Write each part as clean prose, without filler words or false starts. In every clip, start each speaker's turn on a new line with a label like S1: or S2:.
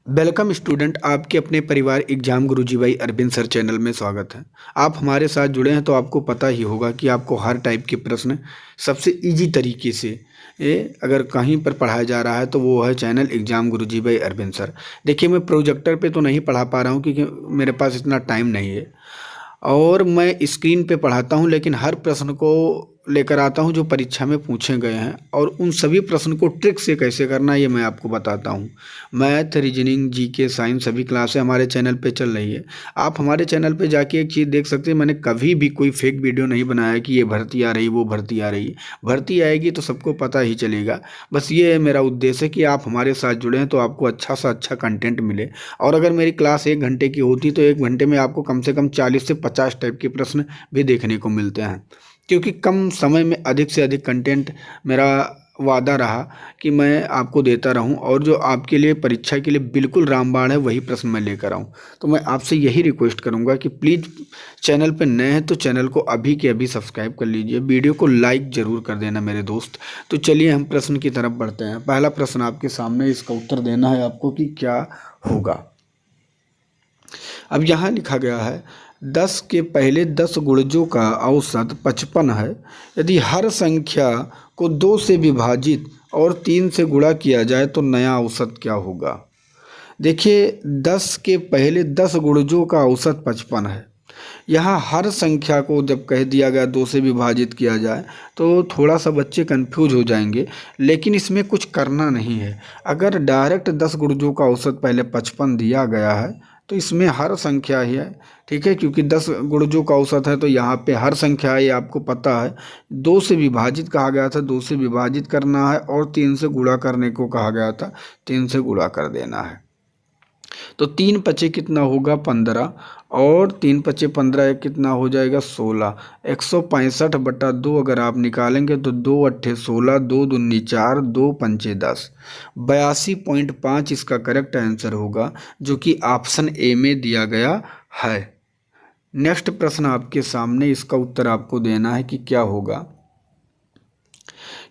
S1: Welcome student, आपके अपने परिवार एग्जाम गुरुजी भाई अरविंद सर चैनल में स्वागत है। आप हमारे साथ जुड़े हैं तो आपको पता ही होगा कि आपको हर टाइप के प्रश्न सबसे इजी तरीके से अगर कहीं पर पढ़ाया जा रहा है तो वो है चैनल एग्जाम गुरुजी भाई अरविंद सर। देखिए, मैं प्रोजेक्टर पे तो नहीं पढ़ा पा रहा हूँ क्योंकि मेरे पास इतना टाइम नहीं है और मैं स्क्रीन पे पढ़ाता हूँ, लेकिन हर प्रश्न को लेकर आता हूँ जो परीक्षा में पूछे गए हैं और उन सभी प्रश्न को ट्रिक से कैसे करना ये मैं आपको बताता हूँ। मैथ, रीजनिंग, जीके, साइंस सभी क्लासें हमारे चैनल पे चल रही है। आप हमारे चैनल पे जाके एक चीज़ देख सकते हैं, मैंने कभी भी कोई फेक वीडियो नहीं बनाया कि ये भर्ती आ रही, वो भर्ती आ रही। भर्ती आएगी तो सबको पता ही चलेगा। बस ये है मेरा उद्देश्य कि आप हमारे साथ जुड़े हैं तो आपको अच्छा सा अच्छा कंटेंट मिले। और अगर मेरी क्लास 1 घंटे की होती तो 1 घंटे में आपको कम से कम 40 से 50 टाइप के प्रश्न भी देखने को मिलते हैं, क्योंकि कम समय में अधिक से अधिक कंटेंट मेरा वादा रहा कि मैं आपको देता रहूं और जो आपके लिए परीक्षा के लिए बिल्कुल रामबाण है वही प्रश्न मैं लेकर आऊं। तो मैं आपसे यही रिक्वेस्ट करूंगा कि प्लीज़ चैनल पर नए हैं तो चैनल को अभी के अभी सब्सक्राइब कर लीजिए, वीडियो को लाइक ज़रूर कर देना मेरे दोस्त। तो चलिए हम प्रश्न की तरफ बढ़ते हैं। पहला प्रश्न आपके सामने, इसका उत्तर देना है आपको कि क्या होगा। अब यहाँ लिखा गया है 10 के पहले 10 गुणजों का औसत 55 है। यदि हर संख्या को 2 से विभाजित और 3 से गुणा किया जाए तो नया औसत क्या होगा। देखिए, 10 के पहले 10 गुणजों का औसत 55 है। यहाँ हर संख्या को जब कह दिया गया 2 से विभाजित किया जाए तो थोड़ा सा बच्चे कंफ्यूज हो जाएंगे, लेकिन इसमें कुछ करना नहीं है। अगर डायरेक्ट 10 गुणजों का औसत पहले 55 दिया गया है तो इसमें हर संख्या ही है, ठीक है, क्योंकि 10 गुणजों का औसत है तो यहाँ पे हर संख्या है, ये आपको पता है। 2 से विभाजित कहा गया था, 2 से विभाजित करना है और 3 से गुणा करने को कहा गया था, 3 से गुणा कर देना है। तो 3 पचे कितना होगा 15 और 3 पचे 15 कितना हो जाएगा 16। 165/2 अगर आप निकालेंगे तो 2 अट्ठे 16, 2 दूनी 4, 2 पंचे 10। 82.5 इसका करेक्ट आंसर होगा, जो कि ऑप्शन ए में दिया गया है। नेक्स्ट प्रश्न आपके सामने, इसका उत्तर आपको देना है कि क्या होगा।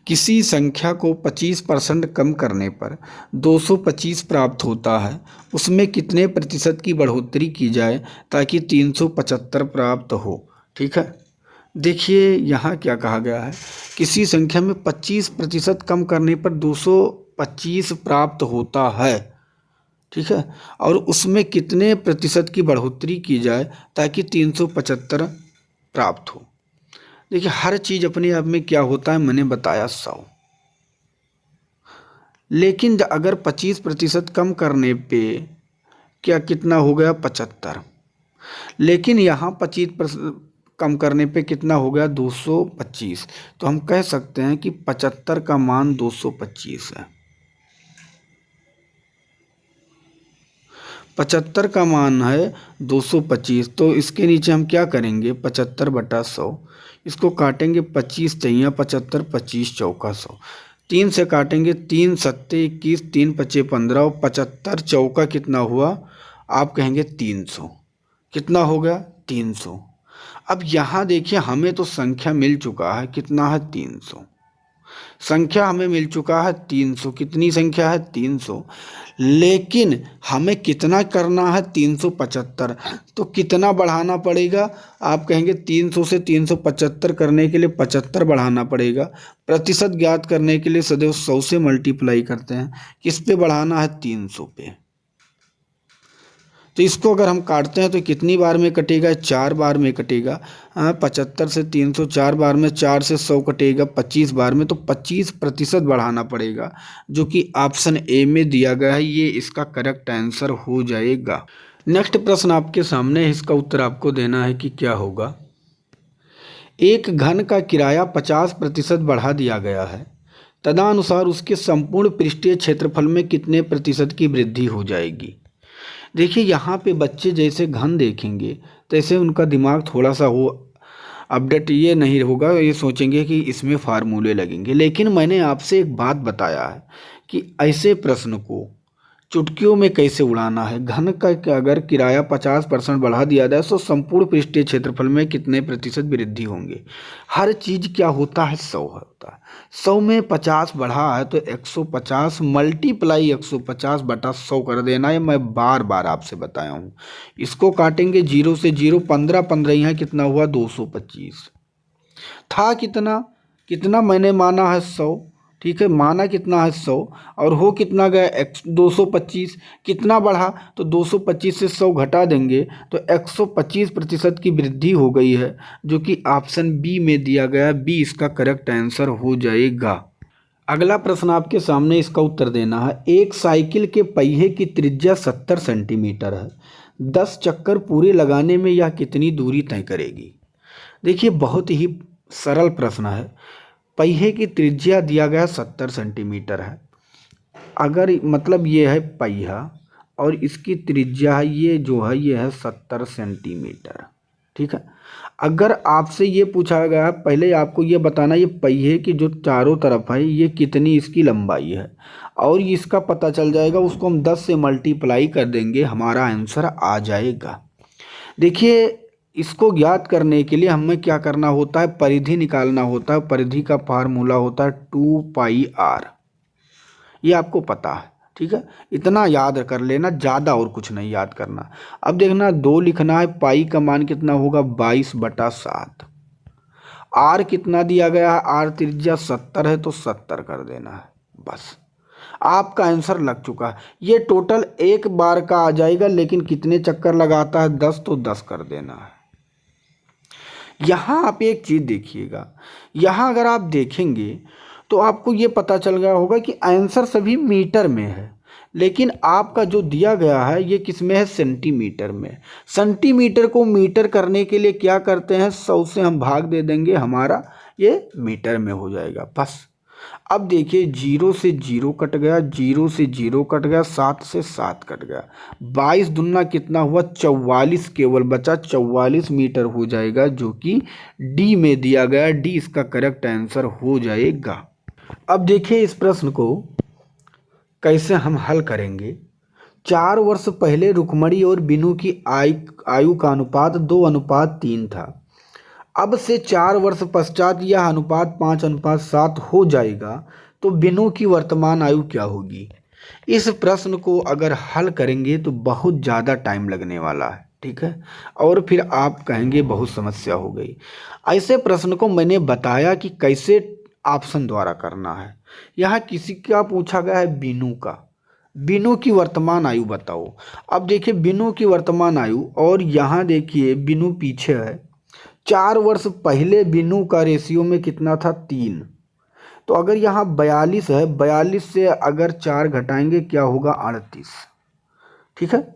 S1: किसी संख्या को 25% कम करने पर 225 प्राप्त होता है, उसमें कितने प्रतिशत की बढ़ोतरी की जाए ताकि 375 प्राप्त हो। ठीक है, देखिए यहाँ क्या कहा गया है, किसी संख्या में 25% कम करने पर 225 प्राप्त होता है, ठीक है, और उसमें कितने प्रतिशत की बढ़ोतरी की जाए ताकि 375 प्राप्त हो। देखिए, हर चीज़ अपने आप में क्या होता है, मैंने बताया 100, लेकिन अगर 25% कम करने पे क्या कितना हो गया 75, लेकिन यहाँ 25% कम करने पे कितना हो गया 225। तो हम कह सकते हैं कि 75 का मान 225 है। 75 का मान है 225, तो इसके नीचे हम क्या करेंगे 75/100, इसको काटेंगे 25 चाहिए 75, 25 चौका 100, 3 से काटेंगे 3 सत्ते 21, 3 पचे 15 और 75 चौका कितना हुआ, आप कहेंगे 300। कितना हो गया 300। अब यहाँ देखिए, हमें तो संख्या मिल चुका है, कितना है 300। संख्या हमें मिल चुका है 300। कितनी संख्या है 300, लेकिन हमें कितना करना है 375। तो कितना बढ़ाना पड़ेगा, आप कहेंगे 300 से 375 करने के लिए 75 बढ़ाना पड़ेगा। प्रतिशत ज्ञात करने के लिए सदैव 100 से मल्टीप्लाई करते हैं। किस पे बढ़ाना है 300 पे। तो इसको अगर हम काटते हैं तो कितनी बार में कटेगा, 4 बार में कटेगा। 75 से 300 4 बार में, 4 से 100 कटेगा 25 बार में, तो 25% बढ़ाना पड़ेगा, जो कि ऑप्शन ए में दिया गया है। ये इसका करेक्ट आंसर हो जाएगा। नेक्स्ट प्रश्न आपके सामने है, इसका उत्तर आपको देना है कि क्या होगा। एक घन का किराया 50% बढ़ा दिया गया है, तदनुसार उसके संपूर्ण पृष्ठीय क्षेत्रफल में कितने प्रतिशत की वृद्धि हो जाएगी। देखिए, यहाँ पे बच्चे जैसे घन देखेंगे तैसे उनका दिमाग थोड़ा सा हो अपडेट ये नहीं होगा, ये सोचेंगे कि इसमें फार्मूले लगेंगे। लेकिन मैंने आपसे एक बात बताया है कि ऐसे प्रश्न को चुटकियों में कैसे उड़ाना है। घन का अगर किराया 50% बढ़ा दिया जाए तो संपूर्ण पृष्ठीय क्षेत्रफल में कितने प्रतिशत वृद्धि होंगे। हर चीज क्या होता है, 100 होता है। 100 में 50 बढ़ा है तो 150 मल्टीप्लाई 150 बटा 100 कर देना है। मैं बार बार आपसे बताया हूँ। इसको काटेंगे 0 से 0, 15 15 यहाँ कितना हुआ 225। था कितना, कितना मैंने माना है 100, ठीक है, माना कितना है 100 और हो कितना गया 225। कितना बढ़ा तो 225 से 100 घटा देंगे तो 125% की वृद्धि हो गई है, जो कि ऑप्शन बी में दिया गया। बी इसका करेक्ट आंसर हो जाएगा। अगला प्रश्न आपके सामने, इसका उत्तर देना है। एक साइकिल के पहिए की त्रिज्या 70 सेंटीमीटर है। 10 चक्कर पूरे लगाने में यह कितनी दूरी तय करेगी। देखिए बहुत ही सरल प्रश्न है। पहिए की त्रिज्या दिया गया 70 सेंटीमीटर है। अगर मतलब ये है पहिया और इसकी त्रिज्या है ये जो है ये है 70 सेंटीमीटर, ठीक है। अगर आपसे ये पूछा गया, पहले आपको ये बताना ये पहिए की जो चारों तरफ है ये कितनी इसकी लंबाई है और इसका पता चल जाएगा। उसको हम 10 से मल्टीप्लाई कर देंगे, हमारा आंसर आ जाएगा। देखिए इसको ज्ञात करने के लिए हमें क्या करना होता है, परिधि निकालना होता है। परिधि का फार्मूला होता है 2πr, ये आपको पता है, ठीक है। इतना याद कर लेना, ज़्यादा और कुछ नहीं याद करना। अब देखना 2 लिखना है, पाई का मान कितना होगा 22/7। आर कितना दिया गया है, आर त्रिज्या 70 है तो 70 कर देना है, बस आपका आंसर लग चुका है। ये टोटल एक बार का आ जाएगा, लेकिन कितने चक्कर लगाता है 10, तो 10 कर देना है। यहाँ आप एक चीज़ देखिएगा, यहाँ अगर आप देखेंगे तो आपको ये पता चल गया होगा कि आंसर सभी मीटर में है, लेकिन आपका जो दिया गया है ये किस में है, सेंटीमीटर में। सेंटीमीटर को मीटर करने के लिए क्या करते हैं, 100 से हम भाग दे देंगे, हमारा ये मीटर में हो जाएगा, बस। अब देखिए 0 से 0 कट गया, 0 से 0 कट गया, 7 से 7 कट गया, 22 दूना कितना हुआ 44, केवल बचा 44 मीटर हो जाएगा, जो कि डी में दिया गया। डी इसका करेक्ट आंसर हो जाएगा। अब देखिए इस प्रश्न को कैसे हम हल करेंगे। 4 वर्ष पहले रुक्मणी और बिनू की आयु का अनुपात 2:3 था। अब से 4 वर्ष पश्चात यह अनुपात 5:7 हो जाएगा, तो बिनू की वर्तमान आयु क्या होगी। इस प्रश्न को अगर हल करेंगे तो बहुत ज़्यादा टाइम लगने वाला है, ठीक है, और फिर आप कहेंगे बहुत समस्या हो गई। ऐसे प्रश्न को मैंने बताया कि कैसे ऑप्शन द्वारा करना है। यहाँ किसी का पूछा गया है बिनू का, बिनू की वर्तमान आयु बताओ। अब देखिए बिनू की वर्तमान आयु, और यहाँ देखिए बिनू पीछे है। 4 वर्ष पहले बिनू का रेशियो में कितना था 3, तो अगर यहाँ 42 है, 42 से अगर 4 घटाएंगे क्या होगा 38, ठीक है,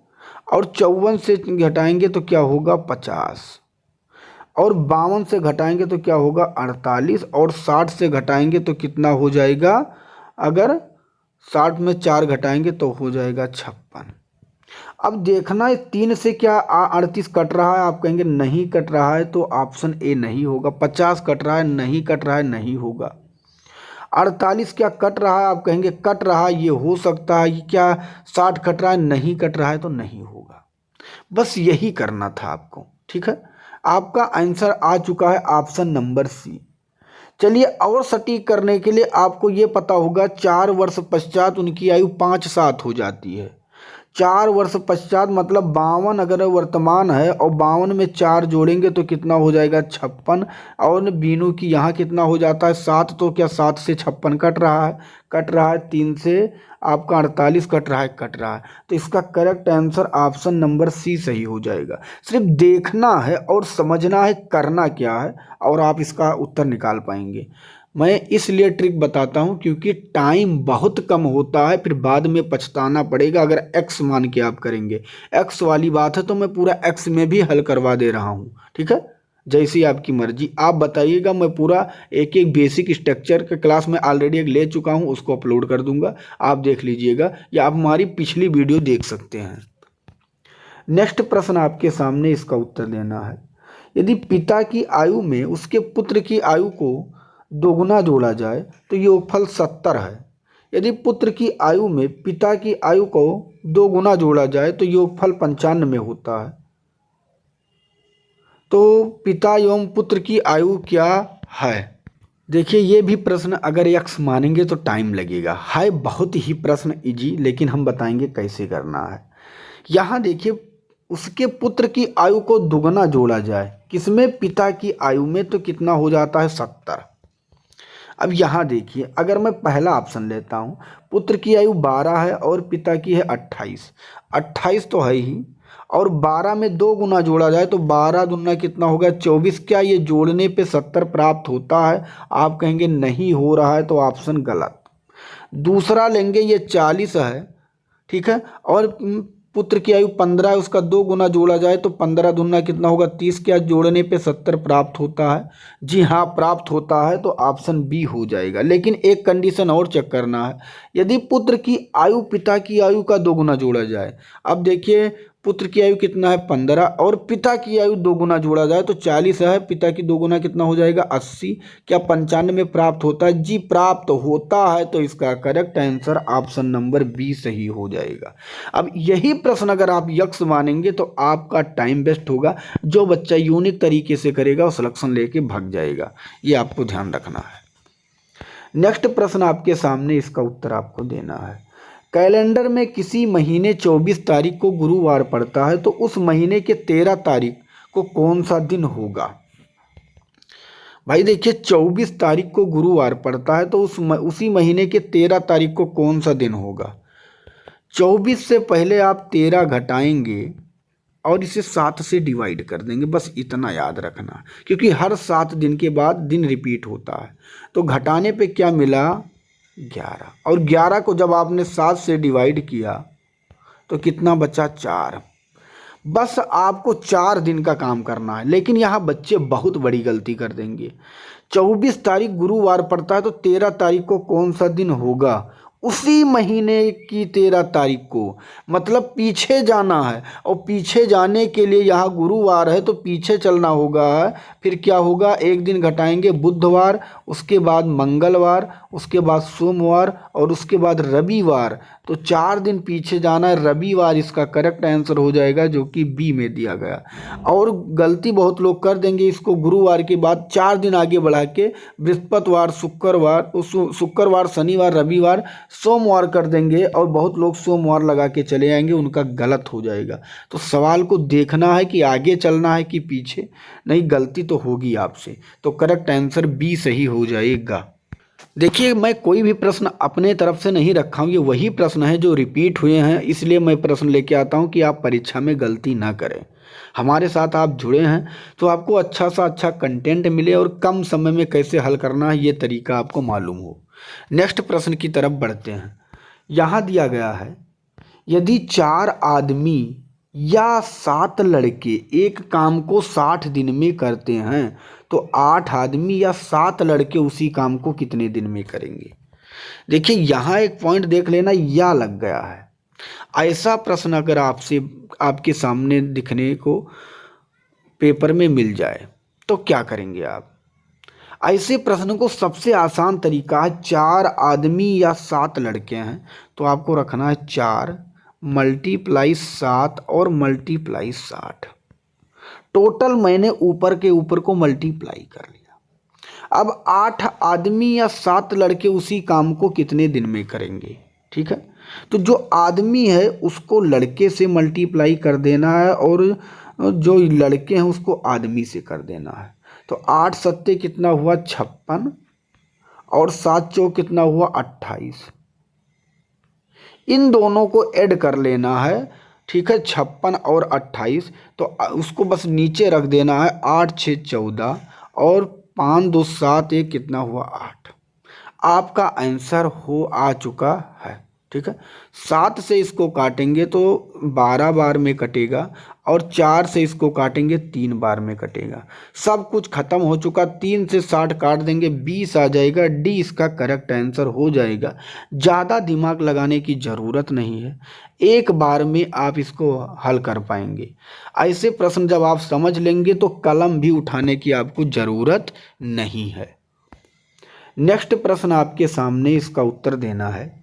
S1: और 54 से घटाएंगे तो क्या होगा 50, और 52 से घटाएंगे तो क्या होगा 48, और 60 से घटाएंगे तो कितना हो जाएगा, अगर 60 में 4 घटाएंगे तो हो जाएगा 56। अब देखना है 3 से क्या 38 कट रहा है, आप कहेंगे नहीं कट रहा है, तो ऑप्शन ए नहीं होगा। 50 कट रहा है, नहीं कट रहा है, नहीं होगा। 48 क्या कट रहा है, आप कहेंगे कट रहा है, ये हो सकता है। क्या 60 कट रहा है, नहीं कट रहा है, तो नहीं होगा। बस यही करना था आपको, ठीक है। आपका आंसर आ चुका है ऑप्शन नंबर सी। चलिए और सटीक करने के लिए आपको ये पता होगा 4 वर्ष पश्चात उनकी आयु 5:7 हो जाती है। 4 वर्ष पश्चात मतलब 52 अगर वर्तमान है और 52 में 4 जोड़ेंगे तो कितना हो जाएगा 56, और बीनू की यहाँ कितना हो जाता है 7, तो क्या 7 से 56 कट रहा है, कट रहा है। 3 से आपका 48 कट रहा है, कट रहा है, तो इसका correct answer option number C सही हो जाएगा। सिर्फ देखना है और समझना है करना क्या है, और आप इसका उत्तर निकाल पाएंगे। मैं इसलिए ट्रिक बताता हूं क्योंकि टाइम बहुत कम होता है, फिर बाद में पछताना पड़ेगा अगर एक्स मान के आप करेंगे। एक्स वाली बात है तो मैं पूरा एक्स में भी हल करवा दे रहा हूं, ठीक है, जैसी आपकी मर्जी। आप बताइएगा, मैं पूरा एक एक बेसिक स्ट्रक्चर के क्लास में ऑलरेडी एक ले चुका हूं, उसको अपलोड कर दूंगा, आप देख लीजिएगा, या आप हमारी पिछली वीडियो देख सकते हैं। नेक्स्ट प्रश्न आपके सामने, इसका उत्तर देना है। यदि पिता की आयु में उसके पुत्र की आयु को दोगुना जोड़ा जाए तो योगफल 70 है। यदि पुत्र की आयु में पिता की आयु को 2 गुना जोड़ा जाए तो योगफल 95 होता है। तो पिता एवं पुत्र की आयु क्या है? देखिए ये भी प्रश्न अगर यक्स मानेंगे तो टाइम लगेगा। है बहुत ही प्रश्न इजी, लेकिन हम बताएंगे कैसे करना है। यहाँ देखिए उसके पुत्र की आयु को दुगना जोड़ा जाए, किसमें? पिता की आयु में, तो कितना हो जाता है? 70। अब यहाँ देखिए अगर मैं पहला ऑप्शन लेता हूँ, पुत्र की आयु 12 है और पिता की है 28। 28 तो है ही, और 12 में 2 गुना जोड़ा जाए तो 12 दूना कितना हो गया? 24। क्या ये जोड़ने पे 70 प्राप्त होता है? आप कहेंगे नहीं हो रहा है, तो ऑप्शन गलत। दूसरा लेंगे, ये 40 है, ठीक है, और पुत्र की आयु 15 है, उसका 2 गुना जोड़ा जाए तो 15 दूना कितना होगा? 30। क्या जोड़ने पे 70 प्राप्त होता है? जी हाँ, प्राप्त होता है, तो ऑप्शन बी हो जाएगा। लेकिन एक कंडीशन और चेक करना है, यदि पुत्र की आयु पिता की आयु का 2 गुना जोड़ा जाए। अब देखिए पुत्र की आयु कितना है? 15, और पिता की आयु 2 गुना जोड़ा जाए तो 40 है, पिता की 2 गुना कितना हो जाएगा? 80। क्या 95 प्राप्त होता है? जी प्राप्त होता है, तो इसका correct answer option number B सही हो जाएगा। अब यही प्रश्न अगर आप यक्स मानेंगे तो आपका टाइम वेस्ट होगा। जो बच्चा यूनिक तरीके से करेगा वो सिलेक्शन लेके भाग जाएगा, ये आपको ध्यान रखना है। नेक्स्ट प्रश्न आपके सामने, इसका उत्तर आपको देना है। कैलेंडर में किसी महीने 24 तारीख को गुरुवार पड़ता है, तो उस महीने के 13 तारीख को कौन सा दिन होगा? भाई देखिए 24 तारीख को गुरुवार पड़ता है, तो उसी महीने के 13 तारीख को कौन सा दिन होगा? 24 से पहले आप 13 घटाएंगे और इसे 7 से डिवाइड कर देंगे, बस इतना याद रखना, क्योंकि हर 7 दिन के बाद दिन रिपीट होता है। तो घटाने पे क्या मिला? 11, और 11 को जब आपने 7 से डिवाइड किया तो कितना बचा? 4। बस आपको 4 दिन का काम करना है। लेकिन यहाँ बच्चे बहुत बड़ी गलती कर देंगे। 24 तारीख गुरुवार पड़ता है, तो 13 तारीख को कौन सा दिन होगा? उसी महीने की 13 तारीख को, मतलब पीछे जाना है, और पीछे जाने के लिए यहाँ गुरुवार है तो पीछे चलना होगा। फिर क्या होगा? एक दिन घटाएंगे, बुधवार, उसके बाद मंगलवार, उसके बाद सोमवार, और उसके बाद रविवार। तो 4 दिन पीछे जाना है, रविवार इसका करेक्ट आंसर हो जाएगा, जो कि बी में दिया गया। और गलती बहुत लोग कर देंगे, इसको गुरुवार के बाद 4 दिन आगे बढ़ा के बृहस्पतिवार, शुक्रवार, शनिवार, रविवार, सोमवार कर देंगे, और बहुत लोग सोमवार लगा के चले आएंगे, उनका गलत हो जाएगा। तो सवाल को देखना है कि आगे चलना है कि पीछे, नहीं गलती तो होगी आपसे। तो करेक्ट आंसर बी सही हो जाएगा। देखिए मैं कोई भी प्रश्न अपने तरफ से नहीं रखा हूँ, ये वही प्रश्न है जो रिपीट हुए हैं, इसलिए मैं प्रश्न लेके आता हूँ कि आप परीक्षा में गलती ना करें। हमारे साथ आप जुड़े हैं तो आपको अच्छा सा अच्छा कंटेंट मिले, और कम समय में कैसे हल करना है ये तरीका आपको मालूम हो। नेक्स्ट प्रश्न की तरफ बढ़ते हैं। यहाँ दिया गया है, यदि 4 आदमी या 7 लड़के एक काम को 60 दिन में करते हैं, तो 8 आदमी या 7 लड़के उसी काम को कितने दिन में करेंगे? देखिए यहाँ एक पॉइंट देख लेना, या लग गया है। ऐसा प्रश्न अगर आपके सामने दिखने को पेपर में मिल जाए तो क्या करेंगे आप? ऐसे प्रश्न को सबसे आसान तरीका है, 4 आदमी या 7 लड़के हैं तो आपको रखना है 4 × 7 और × 60। टोटल मैंने ऊपर के ऊपर को मल्टीप्लाई कर लिया। अब 8 आदमी या 7 लड़के उसी काम को कितने दिन में करेंगे? ठीक है, तो जो आदमी है उसको लड़के से मल्टीप्लाई कर देना है, और जो लड़के हैं उसको आदमी से कर देना है। तो 8 सत्ते कितना हुआ? 56, और 7 चौक कितना हुआ? 28। इन दोनों को ऐड कर लेना है, ठीक है, 56 और 28। तो उसको बस नीचे रख देना है, 8 × 6 = 14, और 5 × 2 = 7, ये कितना हुआ? 8। आपका आंसर आ चुका है। ठीक है, 7 से इसको काटेंगे तो 12 बार में कटेगा, और 4 से इसको काटेंगे 3 बार में कटेगा। सब कुछ खत्म हो चुका। 3 से 60 काट देंगे, 20 आ जाएगा। डी इसका करेक्ट आंसर हो जाएगा। ज़्यादा दिमाग लगाने की ज़रूरत नहीं है, एक बार में आप इसको हल कर पाएंगे। ऐसे प्रश्न जब आप समझ लेंगे तो कलम भी उठाने की आपको ज़रूरत नहीं है। नेक्स्ट प्रश्न आपके सामने, इसका उत्तर देना है।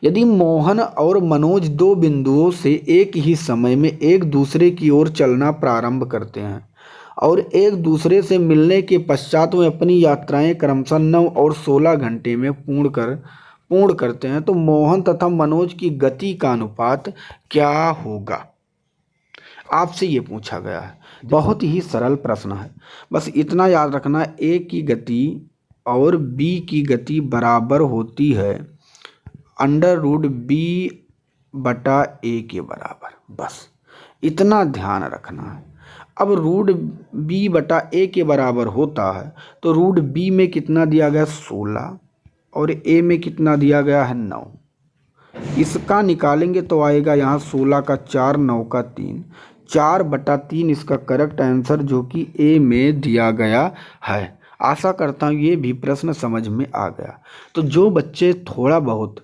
S1: यदि मोहन और मनोज दो बिंदुओं से एक ही समय में एक दूसरे की ओर चलना प्रारंभ करते हैं और एक दूसरे से मिलने के पश्चात वे अपनी यात्राएं क्रमशः 9 और 16 घंटे में पूर्ण करते हैं, तो मोहन तथा मनोज की गति का अनुपात क्या होगा? आपसे ये पूछा गया है। बहुत ही सरल प्रश्न है, बस इतना याद रखना, ए की गति और बी की गति बराबर होती है √b/a के बराबर, बस इतना ध्यान रखना है। अब √b/a के बराबर होता है तो √b में कितना दिया गया 16 और a में कितना दिया गया है 9। इसका निकालेंगे तो आएगा यहाँ 16 का 4, 9 का 3, 4/3 इसका करेक्ट आंसर जो कि ए में दिया गया है। आशा करता हूँ ये भी प्रश्न समझ में आ गया। तो जो बच्चे थोड़ा बहुत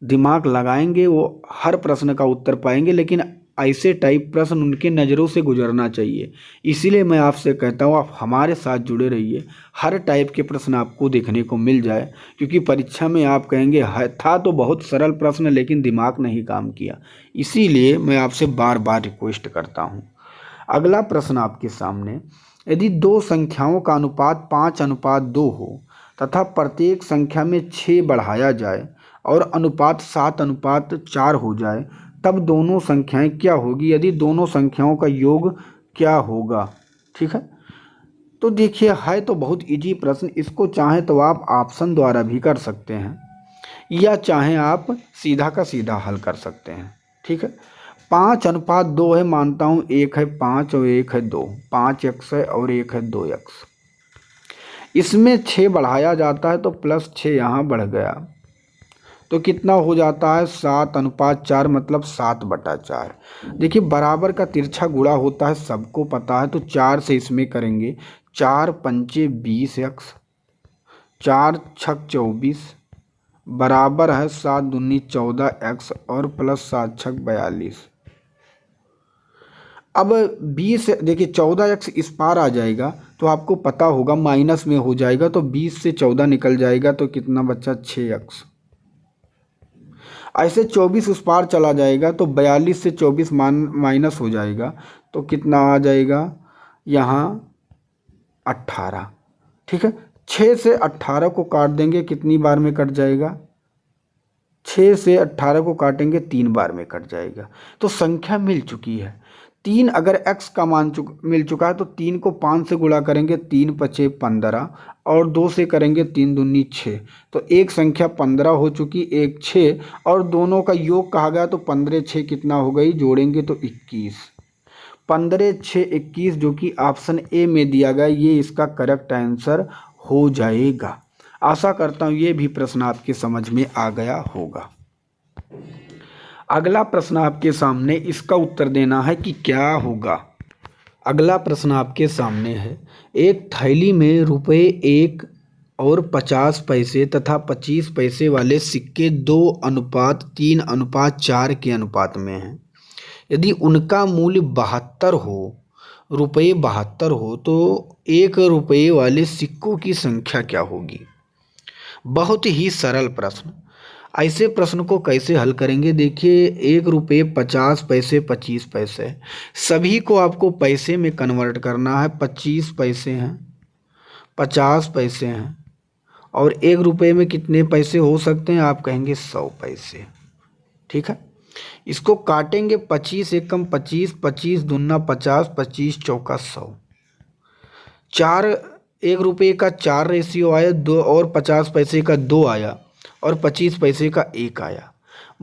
S1: दिमाग लगाएंगे वो हर प्रश्न का उत्तर पाएंगे, लेकिन ऐसे टाइप प्रश्न उनके नज़रों से गुजरना चाहिए। इसीलिए मैं आपसे कहता हूँ आप हमारे साथ जुड़े रहिए, हर टाइप के प्रश्न आपको देखने को मिल जाए, क्योंकि परीक्षा में आप कहेंगे था तो बहुत सरल प्रश्न लेकिन दिमाग नहीं काम किया। इसीलिए मैं आपसे बार बार रिक्वेस्ट करता हूँ। अगला प्रश्न आपके सामने, यदि दो संख्याओं का अनुपात 5:2 हो तथा प्रत्येक संख्या में 6 बढ़ाया जाए और अनुपात 7:4 हो जाए, तब दोनों संख्याएं क्या होगी? यदि दोनों संख्याओं का योग क्या होगा? ठीक है, तो देखिए है तो बहुत इजी प्रश्न। इसको चाहें तो आप ऑप्शन द्वारा भी कर सकते हैं या चाहें आप सीधा का सीधा हल कर सकते हैं। ठीक है, 5:2 है, मानता हूँ 1 है 5 और 1 है 2, 5x है और 1 है 2x। इसमें 6 बढ़ाया जाता है तो +6 यहाँ बढ़ गया तो कितना हो जाता है 7:4, मतलब 7/4। देखिए बराबर का तिरछा गुणा होता है, सबको पता है, तो 4 से इसमें करेंगे 4×5 = 20x, 4×6 = 24 बराबर है 7×2 = 14x और +7×6 = 42। अब 20 देखिए 14x इस पार आ जाएगा तो आपको पता होगा माइनस में हो जाएगा, तो 20 से 14 निकल जाएगा तो कितना बचा 6x। ऐसे 24 उस पार चला जाएगा तो 42 से 24 माइनस हो जाएगा तो कितना आ जाएगा यहाँ 18। ठीक है, 6 से 18 को काट देंगे, कितनी बार में कट जाएगा? 6 से 18 को काटेंगे 3 बार में कट जाएगा। तो संख्या मिल चुकी है। 3 अगर x का मान मिल चुका है तो 3 को 5 से गुणा करेंगे, 3×5 = 15 और 2 से करेंगे 3×2 = 6, तो एक संख्या 15 हो चुकी, एक 6 और दोनों का योग कहा गया तो 15×6 कितना हो गई, जोड़ेंगे तो 21। 15×6 = 21 जो कि ऑप्शन ए में दिया गया, ये इसका करेक्ट आंसर हो जाएगा। आशा करता हूँ ये भी प्रश्न आपके समझ में आ गया होगा। अगला प्रश्न आपके सामने, इसका उत्तर देना है कि क्या होगा। अगला प्रश्न आपके सामने है, एक थैली में ₹1 और 50 पैसे तथा 25 पैसे वाले सिक्के 2:3:4 के अनुपात में हैं। यदि उनका मूल्य 72 हो, रुपये 72 हो, तो ₹1 वाले सिक्कों की संख्या क्या होगी? बहुत ही सरल प्रश्न। ऐसे प्रश्न को कैसे हल करेंगे? देखिए ₹1 50 पैसे 25 पैसे, सभी को आपको पैसे में कन्वर्ट करना है। 25 पैसे हैं, 50 पैसे हैं और ₹1 में कितने पैसे हो सकते हैं? आप कहेंगे 100 पैसे। ठीक है, इसको काटेंगे, 25 एकम 25, 25 दूना 50, 25 चौका 100। ₹1 का 4 रेशियो आया, 2 और 50 पैसे का 2 आया और 25 पैसे का 1 आया।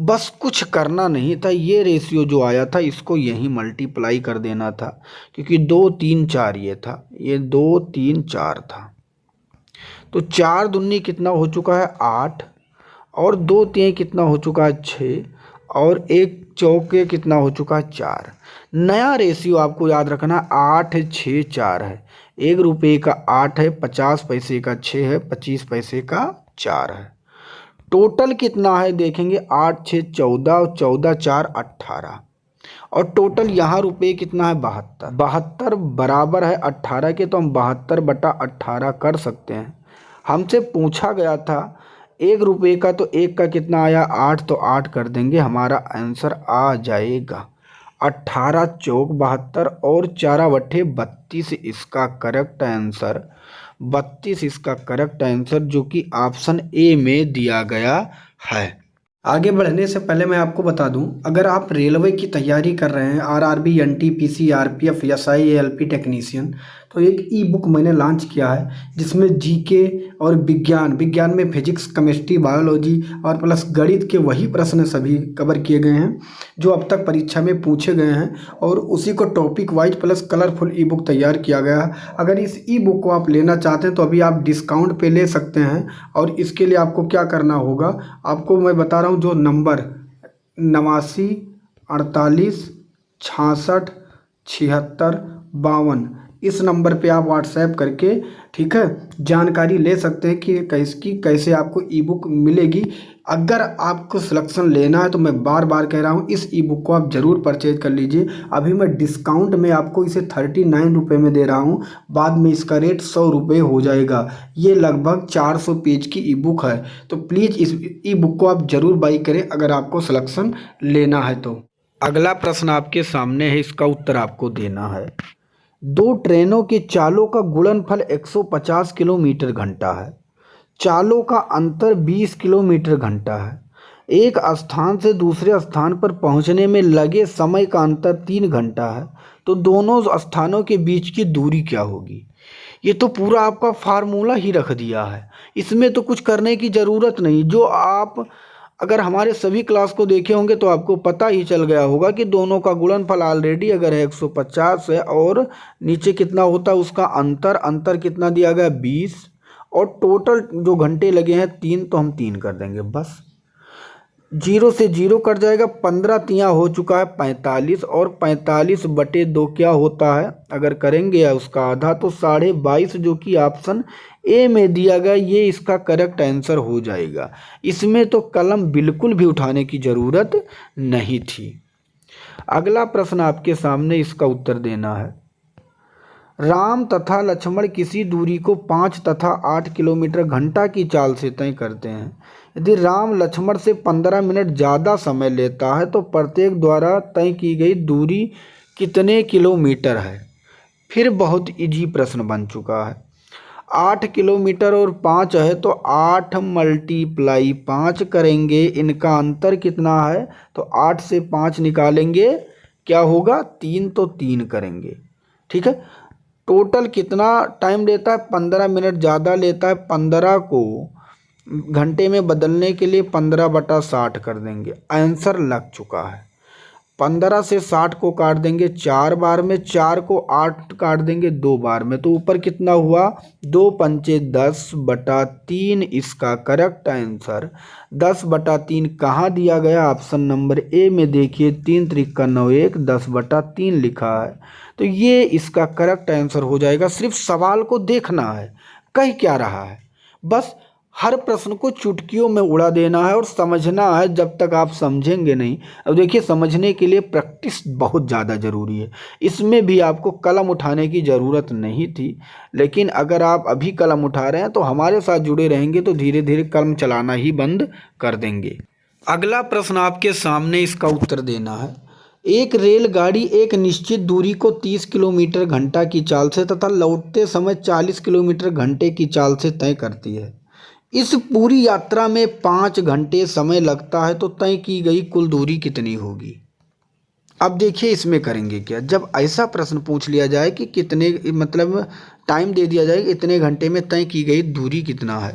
S1: बस कुछ करना नहीं था, ये रेशियो जो आया था इसको यहीं मल्टीप्लाई कर देना था, क्योंकि 2 3 4 ये था, ये 2 3 4 था। तो 4 दूनी कितना हो चुका है 8 और 2 3 कितना हो चुका है 6 और 1 चौके कितना हो चुका है 4। नया रेशियो आपको याद रखना 8 6 4 है। ₹1 का 8 है, 50 पैसे का 6 है, 25 पैसे का 4 है। टोटल कितना है देखेंगे, 8 6 14 और 14 4 18 और टोटल यहाँ रुपये कितना है 72। 72 बराबर है 18 के, तो हम 72/18 कर सकते हैं। हमसे पूछा गया था ₹1 का, तो 1 का कितना आया 8, तो 8 कर देंगे, हमारा आंसर आ जाएगा 18 चौक 72 और 4 बट्ठे 32 इसका करेक्ट आंसर 32 इसका करेक्ट आंसर जो कि ऑप्शन ए में दिया गया है। आगे बढ़ने से पहले मैं आपको बता दूं, अगर आप रेलवे की तैयारी कर रहे हैं, RRB, NTPC, RPF, SI, ALP technician, तो एक ई बुक मैंने लॉन्च किया है जिसमें जीके और विज्ञान में फिजिक्स, केमिस्ट्री, बायोलॉजी और प्लस गणित के वही प्रश्न सभी कवर किए गए हैं जो अब तक परीक्षा में पूछे गए हैं, और उसी को टॉपिक वाइज प्लस कलरफुल ई बुक तैयार किया गया है। अगर इस ई बुक को आप लेना चाहते हैं तो अभी आप डिस्काउंट पे ले सकते हैं, और इसके लिए आपको क्या करना होगा, आपको मैं बता रहा हूँ, जो नंबर 89 48 66 76 52 इस नंबर पे आप व्हाट्सएप करके, ठीक है, जानकारी ले सकते हैं कि कैसे आपको ई बुक मिलेगी। अगर आपको सिलेक्शन लेना है तो मैं बार बार कह रहा हूँ, इस ई बुक को आप ज़रूर परचेज कर लीजिए। अभी मैं डिस्काउंट में आपको इसे 39 रुपये में दे रहा हूँ, बाद में इसका रेट 100 रुपये हो जाएगा। ये लगभग 400 पेज की ई बुक है, तो प्लीज़ इस ई बुक को आप ज़रूर बाई करें अगर आपको सिलेक्शन लेना है तो। अगला प्रश्न आपके सामने है, इसका उत्तर आपको देना है। 2 ट्रेनों के चालों का गुणनफल 150 किलोमीटर घंटा है। चालों का अंतर 20 किलोमीटर घंटा है। एक स्थान से दूसरे स्थान पर पहुंचने में लगे समय का अंतर 3 घंटा है, तो दोनों स्थानों के बीच की दूरी क्या होगी। ये तो पूरा आपका फार्मूला ही रख दिया है, इसमें तो कुछ करने की ज़रूरत नहीं। जो आप अगर हमारे सभी क्लास को देखे होंगे तो आपको पता ही चल गया होगा कि दोनों का गुणनफल ऑलरेडी अगर है 150 है, और नीचे कितना होता है उसका अंतर कितना दिया गया 20, और टोटल जो घंटे लगे हैं 3, तो हम 3 कर देंगे बस। 0 से 0 कट जाएगा, 15 तियाँ हो चुका है 45, और 45/2 क्या होता है, अगर करेंगे या उसका आधा, तो 22.5 जो कि ऑप्शन ए में दिया गया, ये इसका करेक्ट आंसर हो जाएगा। इसमें तो कलम बिल्कुल भी उठाने की ज़रूरत नहीं थी। अगला प्रश्न आपके सामने, इसका उत्तर देना है। राम तथा लक्ष्मण किसी दूरी को 5 तथा 8 किलोमीटर घंटा की चाल से तय करते हैं। यदि राम लक्ष्मण से 15 मिनट ज़्यादा समय लेता है तो प्रत्येक द्वारा तय की गई दूरी कितने किलोमीटर है। फिर बहुत इजी प्रश्न बन चुका है। 8 किलोमीटर और 5 है, तो 8 × 5 करेंगे, इनका अंतर कितना है, तो 8 से 5 निकालेंगे, क्या होगा 3, तो 3 करेंगे, ठीक है। टोटल कितना टाइम लेता है, 15 मिनट ज़्यादा लेता है। 15 को घंटे में बदलने के लिए 15/60 कर देंगे, आंसर लग चुका है। 15 से 60 को काट देंगे 4 बार में, 4 को 8 काट देंगे 2 बार में, तो ऊपर कितना हुआ 2 पंचे 10/3 इसका करेक्ट आंसर। 10/3 कहाँ दिया गया, ऑप्शन नंबर ए में देखिए, 3 त्रिका 9 1 10/3 लिखा है, तो ये इसका करेक्ट आंसर हो जाएगा। सिर्फ सवाल को देखना है कह क्या रहा है, बस हर प्रश्न को चुटकियों में उड़ा देना है और समझना है जब तक आप समझेंगे नहीं। अब देखिए, समझने के लिए प्रैक्टिस बहुत ज़्यादा ज़रूरी है, इसमें भी आपको कलम उठाने की ज़रूरत नहीं थी, लेकिन अगर आप अभी कलम उठा रहे हैं तो हमारे साथ जुड़े रहेंगे तो धीरे धीरे कलम चलाना ही बंद कर देंगे। अगला प्रश्न आपके सामने, इसका उत्तर देना है। एक रेलगाड़ी एक निश्चित दूरी को 30 किलोमीटर घंटा की चाल से तथा लौटते समय 40 किलोमीटर घंटे की चाल से तय करती है। इस पूरी यात्रा में 5 घंटे समय लगता है, तो तय की गई कुल दूरी कितनी होगी। अब देखिए इसमें करेंगे क्या, जब ऐसा प्रश्न पूछ लिया जाए कि कितने, मतलब टाइम दे दिया जाए इतने घंटे में तय की गई दूरी कितना है,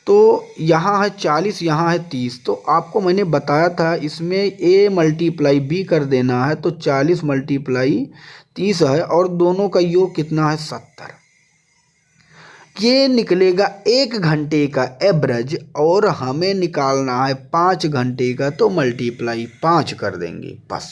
S1: तो यहाँ है 40, यहाँ है 30, तो आपको मैंने बताया था इसमें a × b कर देना है, तो 40 × 30 है, और दोनों का योग कितना है 70। ये निकलेगा 1 घंटे का एवरेज, और हमें निकालना है 5 घंटे का, तो × 5 कर देंगे बस।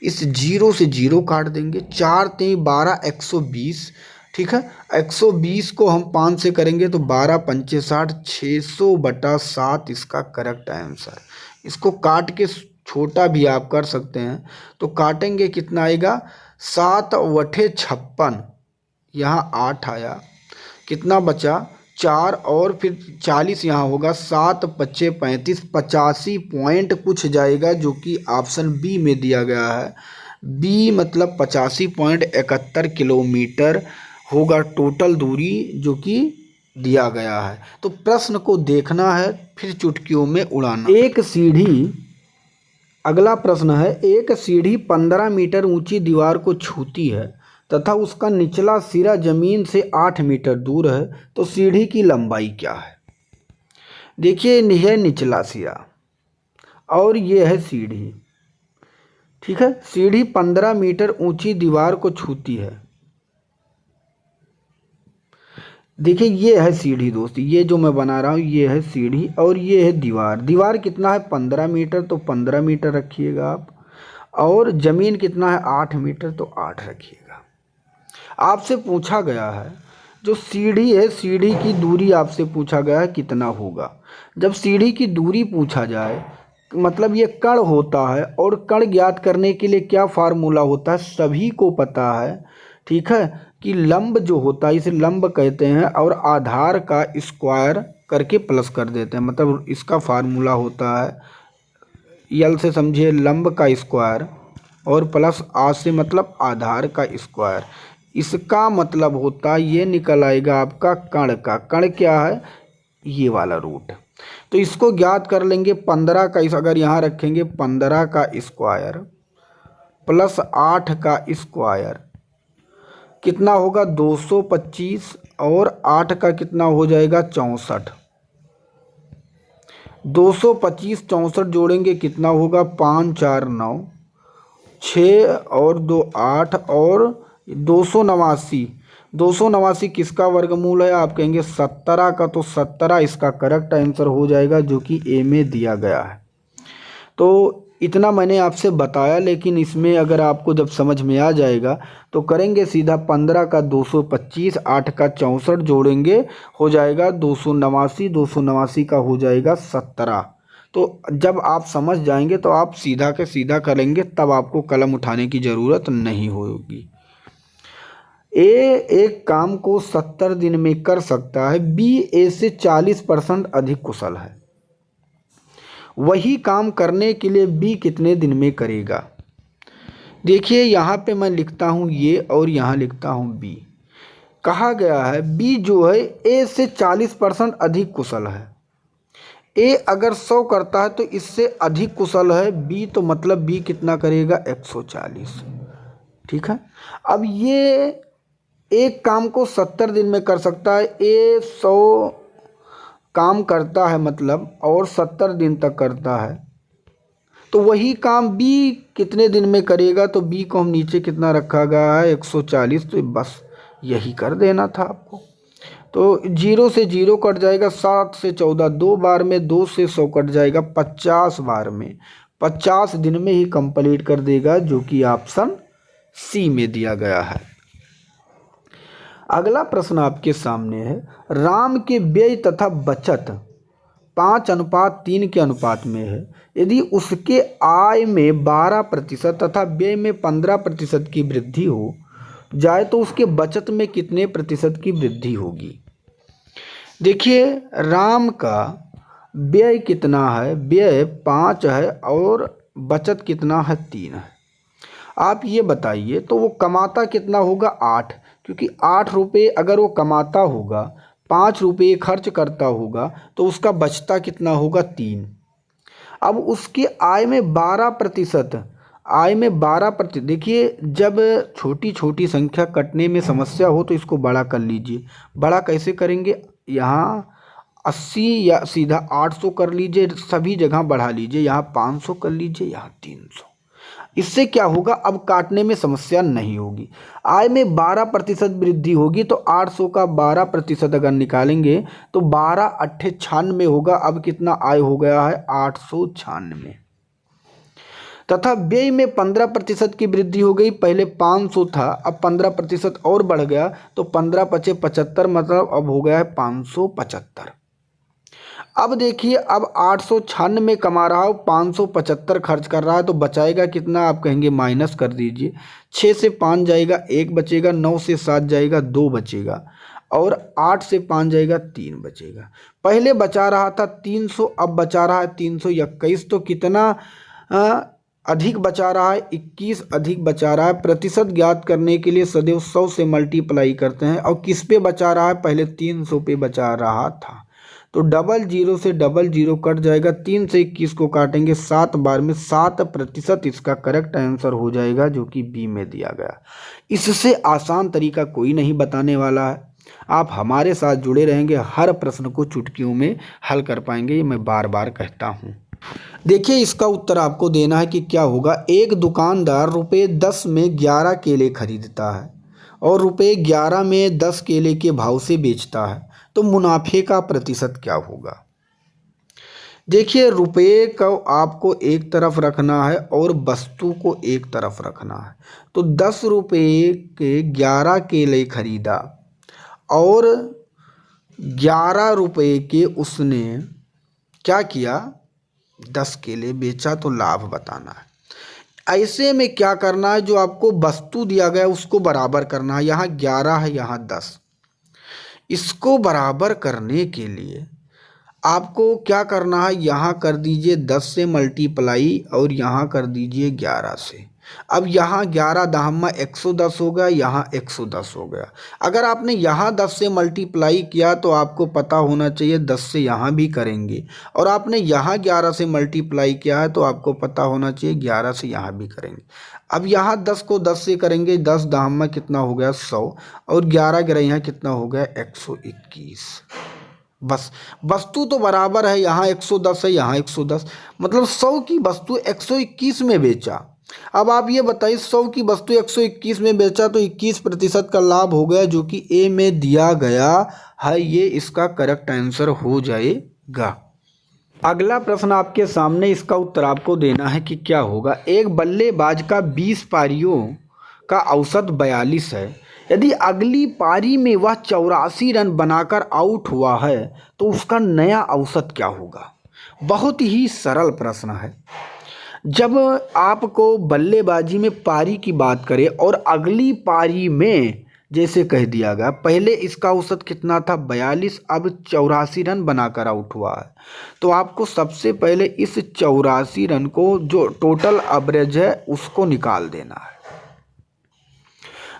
S1: इस 0 से 0 काट देंगे, 4 × 12 120, ठीक है। 120 को हम 5 से करेंगे तो 12 × 5 = 60, 600/7 इसका करेक्ट आंसर। इसको काट के छोटा भी आप कर सकते हैं, तो काटेंगे कितना आएगा 7 × 8 = 56, यहाँ 8 आया, कितना बचा 4 और फिर 40 यहाँ होगा, 7 पच्चे 35, 85 पॉइंट कुछ जाएगा, जो कि ऑप्शन बी में दिया गया है। बी मतलब 85.71 किलोमीटर होगा टोटल दूरी जो कि दिया गया है। तो प्रश्न को देखना है, फिर चुटकियों में उड़ाना। एक सीढ़ी, अगला प्रश्न है, एक सीढ़ी 15 मीटर ऊंची दीवार को छूती है तथा उसका निचला सिरा जमीन से 8 मीटर दूर है, तो सीढ़ी की लंबाई क्या है? देखिए, यह निचला सिरा और यह है सीढ़ी, ठीक है। सीढ़ी 15 मीटर ऊंची दीवार को छूती है। देखिए, ये है सीढ़ी दोस्त, ये जो मैं बना रहा हूँ ये है सीढ़ी और ये है दीवार। दीवार कितना है? 15 मीटर, तो 15 मीटर रखिएगा आप। और ज़मीन कितना है? 8 मीटर, तो 8 रखिएगा। आपसे पूछा गया है जो सीढ़ी है, सीढ़ी की दूरी आपसे पूछा गया है कितना होगा। जब सीढ़ी की दूरी पूछा जाए, मतलब ये कण होता है, और कण ज्ञात करने के लिए क्या फार्मूला होता है सभी को पता है, ठीक है, कि लंब जो होता है इसे लंब कहते हैं, और आधार का स्क्वायर करके प्लस कर देते हैं। मतलब इसका फार्मूला होता है, यल से समझिए लंब का स्क्वायर और प्लस आ से मतलब आधार का स्क्वायर। इसका मतलब होता है ये निकल आएगा आपका कण का। कण क्या है? ये वाला रूट। तो इसको ज्ञात कर लेंगे। 15 का, इस अगर यहाँ रखेंगे 15 का स्क्वायर प्लस 8 का स्क्वायर कितना होगा? 225, और 8 का कितना हो जाएगा? 64। 225 64 जोड़ेंगे कितना होगा? 5 4 9, 6 और 2 8, और 289। 289 किसका वर्गमूल है? आप कहेंगे 17 का, तो 17 इसका करेक्ट आंसर हो जाएगा, जो कि ए में दिया गया है। तो इतना मैंने आपसे बताया, लेकिन इसमें अगर आपको जब समझ में आ जाएगा तो करेंगे सीधा। 15 का 225, 8 का 64 जोड़ेंगे, हो जाएगा 289, 289 का हो जाएगा 17। तो जब आप समझ जाएंगे तो आप सीधा के सीधा करेंगे, तब आपको कलम उठाने की ज़रूरत नहीं होगी। ए एक काम को 70 दिन में कर सकता है, बी ए से 40% अधिक कुशल है। वही काम करने के लिए बी कितने दिन में करेगा? देखिए, यहाँ पे मैं लिखता हूँ ये और यहाँ लिखता हूँ बी। कहा गया है बी जो है ए से 40% अधिक कुशल है। ए अगर 100 करता है तो इससे अधिक कुशल है बी, तो मतलब बी कितना करेगा? 140, ठीक है। अब ये एक काम को 70 दिन में कर सकता है, ए 100 काम करता है मतलब, और 70 दिन तक करता है, तो वही काम बी कितने दिन में करेगा? तो बी को हम नीचे कितना रखा गया है? 140, तो बस यही कर देना था आपको। तो 0 से 0 कट जाएगा, 7 से 14 2 बार में, 2 से 100 कट जाएगा 50 बार में। 50 दिन में ही कंप्लीट कर देगा, जो कि ऑप्शन सी में दिया गया है। अगला प्रश्न आपके सामने है, राम के व्यय तथा बचत 5:3 के अनुपात में है। यदि उसके आय में 12% तथा व्यय में 15% की वृद्धि हो जाए तो उसके बचत में कितने प्रतिशत की वृद्धि होगी? देखिए, राम का व्यय कितना है? व्यय 5 है और बचत कितना है? 3 है। आप ये बताइए, तो वो कमाता कितना होगा? 8, क्योंकि 8 रुपये अगर वो कमाता होगा, 5 रुपये खर्च करता होगा, तो उसका बचता कितना होगा? 3। अब उसकी आय में 12%, आय में 12%। देखिए, जब छोटी छोटी संख्या कटने में समस्या हो तो इसको बड़ा कर लीजिए। बड़ा कैसे करेंगे? यहाँ 80 या सीधा 800 कर लीजिए, सभी जगह बढ़ा लीजिए। यहाँ 500 कर लीजिए, यहाँ 300। इससे क्या होगा? अब काटने में समस्या नहीं होगी। आय में 12% वृद्धि होगी, तो 800 का 12% अगर निकालेंगे तो 12 8 96 होगा। अब कितना आय हो गया है? 896। तथा व्यय में 15% की वृद्धि हो गई। पहले 500 था, अब 15% और बढ़ गया, तो 15 पचे 75, मतलब अब हो गया है 575। अब देखिए, अब 896 कमा रहा हो, 575 खर्च कर रहा है, तो बचाएगा कितना? आप कहेंगे माइनस कर दीजिए। 6 से 5 जाएगा, 1 बचेगा। 9 से 7 जाएगा, 2 बचेगा। और 8 से 5 जाएगा 3 बचेगा। पहले बचा रहा था 300, अब बचा रहा है 321। तो कितना अधिक बचा रहा है? 21 अधिक बचा रहा है। प्रतिशत ज्ञात करने के लिए सदैव 100 से मल्टीप्लाई करते हैं। और किस पे बचा रहा है? पहले 300 पे बचा रहा था। तो 00 से 00 कट जाएगा। 3 से 21 को काटेंगे 7 बार में, 7% इसका करेक्ट आंसर हो जाएगा, जो कि बी में दिया गया। इससे आसान तरीका कोई नहीं बताने वाला है। आप हमारे साथ जुड़े रहेंगे, हर प्रश्न को चुटकियों में हल कर पाएंगे, ये मैं बार बार कहता हूँ। देखिए, इसका उत्तर आपको देना है कि क्या होगा। एक दुकानदार रुपये 10 में 11 केले खरीदता है और रुपये 11 में 10 केले के भाव से बेचता है, तो मुनाफे का प्रतिशत क्या होगा? देखिए, रुपये को आपको एक तरफ रखना है और वस्तु को एक तरफ रखना है। तो 10 रुपये के 11 केले खरीदा और 11 रुपये के उसने क्या किया? 10 केले बेचा, तो लाभ बताना है। ऐसे में क्या करना है? जो आपको वस्तु दिया गया उसको बराबर करना है। यहाँ 11 है, यहाँ 10। इसको बराबर करने के लिए आपको क्या करना है? यहाँ कर दीजिए 10 से मल्टीप्लाई और यहाँ कर दीजिए 11 से। अब यहाँ 11 दाहमा 110 हो गया, यहाँ 110 हो गया। अगर आपने यहाँ 10 से मल्टीप्लाई किया तो आपको पता होना चाहिए 10 से यहाँ भी करेंगे, और आपने यहाँ 11 से मल्टीप्लाई किया है तो आपको पता होना चाहिए 11 से यहाँ भी करेंगे। अब यहाँ 10 को 10 से करेंगे, 10 दाहमा कितना हो गया? 100, और 11 गिरा यहाँ कितना हो गया? 121। बस वस्तु तो बराबर है, यहाँ 110 है, यहाँ 110, मतलब 100 की वस्तु 121 में बेचा। अब आप ये बताइए, 100 की वस्तु 121 में बेचा तो 21% का लाभ हो गया, जो कि ए में दिया गया है। ये इसका करेक्ट आंसर हो जाएगा। अगला प्रश्न आपके सामने, इसका उत्तर आपको देना है कि क्या होगा। एक बल्लेबाज का 20 पारियों का औसत 42 है। यदि अगली पारी में वह 84 रन बनाकर आउट हुआ है तो उसका नया औसत क्या होगा? बहुत ही सरल प्रश्न है। जब आपको बल्लेबाजी में पारी की बात करें और अगली पारी में जैसे कह दिया गया, पहले इसका औसत कितना था? 42, अब 84 रन बनाकर आउट हुआ है, तो आपको सबसे पहले इस 84 रन को, जो टोटल एवरेज है, उसको निकाल देना है।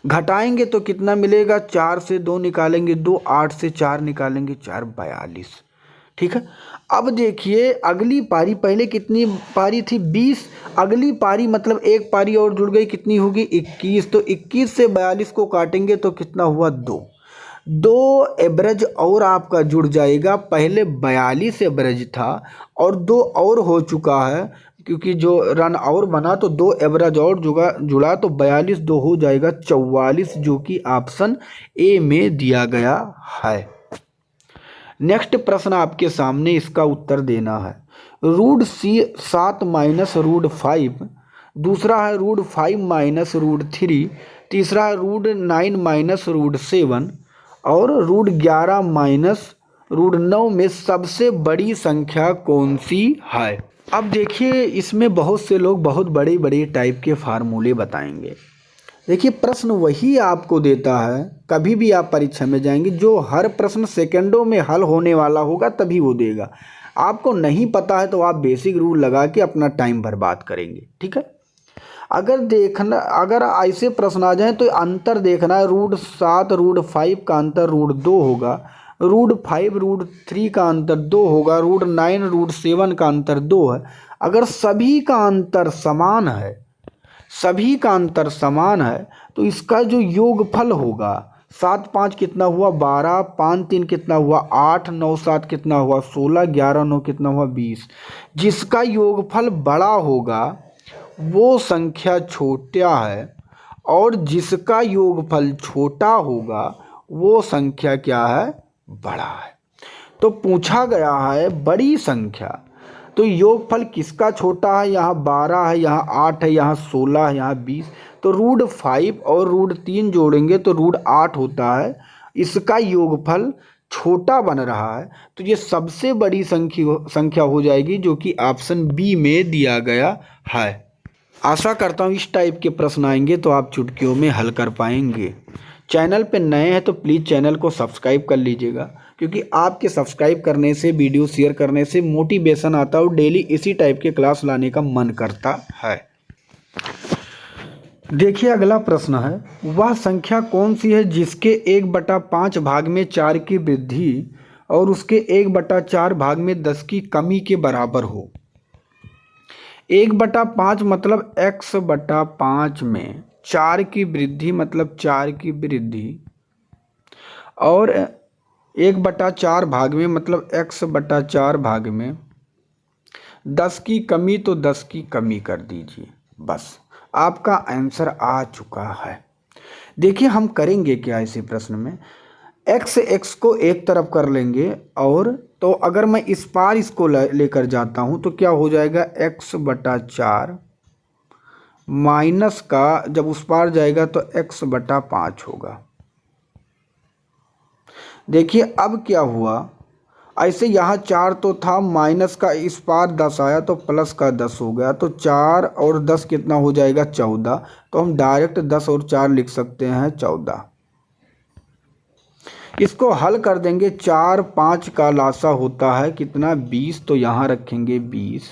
S1: घटाएंगे तो कितना मिलेगा? 4 से 2 निकालेंगे 2, 8 से 4 निकालेंगे 4, 42। ठीक है। अब देखिए, अगली पारी, पहले कितनी पारी थी? 20। अगली पारी मतलब एक पारी और जुड़ गई, कितनी होगी? 21। तो 21 से 42 को काटेंगे तो कितना हुआ? 2 एवरेज और आपका जुड़ जाएगा। पहले 42 एवरेज था और 2 और हो चुका है, क्योंकि जो रन और बना तो 2 एवरेज और जुड़ा तो 42, 2 हो जाएगा 44, जो कि ऑप्शन ए में दिया गया है। नेक्स्ट प्रश्न आपके सामने, इसका उत्तर देना है। √7 माइनस √5, दूसरा है √5 माइनस √3, तीसरा है √9 माइनस √7 और √11 माइनस √9 में सबसे बड़ी संख्या कौन सी है? अब देखिए, इसमें बहुत से लोग बहुत बड़े बड़े टाइप के फार्मूले बताएंगे। देखिए, प्रश्न वही आपको देता है, कभी भी आप परीक्षा में जाएंगे, जो हर प्रश्न सेकंडों में हल होने वाला होगा तभी वो देगा। आपको नहीं पता है तो आप बेसिक रूल लगा के अपना टाइम बर्बाद करेंगे। ठीक है। अगर ऐसे प्रश्न आ जाएं तो अंतर देखना है। √7 √5 का अंतर √2 होगा, √5 √3 का अंतर 2 होगा, √9 √7 का अंतर 2 है। अगर सभी का अंतर समान है तो इसका जो योगफल होगा, 7 5 कितना हुआ? 12, 5 3 कितना हुआ? 8, 9 7 कितना हुआ? 16, 11 9 कितना हुआ? 20। जिसका योगफल बड़ा होगा वो संख्या छोटा है, और जिसका योगफल छोटा होगा वो संख्या क्या है? बड़ा है। तो पूछा गया है बड़ी संख्या, तो योगफल किसका छोटा है? यहाँ 12 है, यहाँ 8 है, यहाँ 16 है, यहाँ 20। तो √5 और √3 जोड़ेंगे तो √8 होता है। इसका योगफल छोटा बन रहा है, तो ये सबसे बड़ी संख्या हो जाएगी, जो कि ऑप्शन बी में दिया गया है। आशा करता हूँ इस टाइप के प्रश्न आएंगे तो आप चुटकियों में हल कर पाएंगे। चैनल पे नए हैं तो प्लीज़ चैनल को सब्सक्राइब कर लीजिएगा, क्योंकि आपके सब्सक्राइब करने से, वीडियो शेयर करने से मोटिवेशन आता है और डेली इसी टाइप के क्लास लाने का मन करता है। देखिए अगला प्रश्न है, वह संख्या कौन सी है जिसके 1/5 भाग में 4 की वृद्धि और उसके 1/4 भाग में 10 की कमी के बराबर हो। 1/5 मतलब x/5 में 4 की वृद्धि मतलब 4 की वृद्धि, और 1/4 भाग में मतलब x/4 भाग में 10 की कमी, तो 10 की कमी कर दीजिए। बस आपका आंसर आ चुका है। देखिए हम करेंगे क्या इसी प्रश्न में, x को एक तरफ कर लेंगे, और तो अगर मैं इस पार इसको लेकर जाता हूं तो क्या हो जाएगा, x/4 माइनस का जब उस पार जाएगा तो x/5 होगा। देखिए अब क्या हुआ, ऐसे यहाँ 4 तो था, माइनस का इस पार 10 आया तो प्लस का 10 हो गया, तो 4 और 10 कितना हो जाएगा, 14। तो हम डायरेक्ट 10 और 4 लिख सकते हैं 14। इसको हल कर देंगे, 4 5 का लासा होता है कितना, 20, तो यहाँ रखेंगे 20।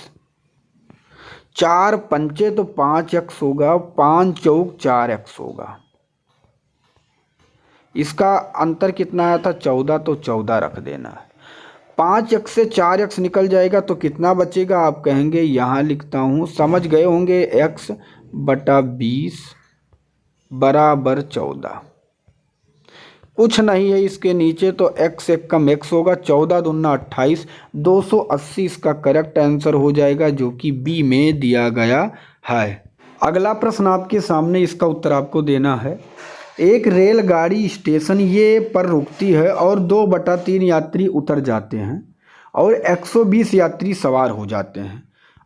S1: 4 पंचे तो 5x होगा, 5 चौक 4x होगा। इसका अंतर कितना आया था, 14, तो 14 रख देना है। 5x से 4x निकल जाएगा तो कितना बचेगा, आप कहेंगे यहाँ लिखता हूँ, समझ गए होंगे, x/20 बराबर 14। कुछ नहीं है इसके नीचे, तो x एक कम x होगा, 14 दूना 28, 280 इसका करेक्ट आंसर हो जाएगा, जो कि बी में दिया गया है। अगला प्रश्न आपके सामने, इसका उत्तर आपको देना है। एक रेलगाड़ी स्टेशन ये पर रुकती है और 2/3 यात्री उतर जाते हैं और 120 यात्री सवार हो जाते हैं।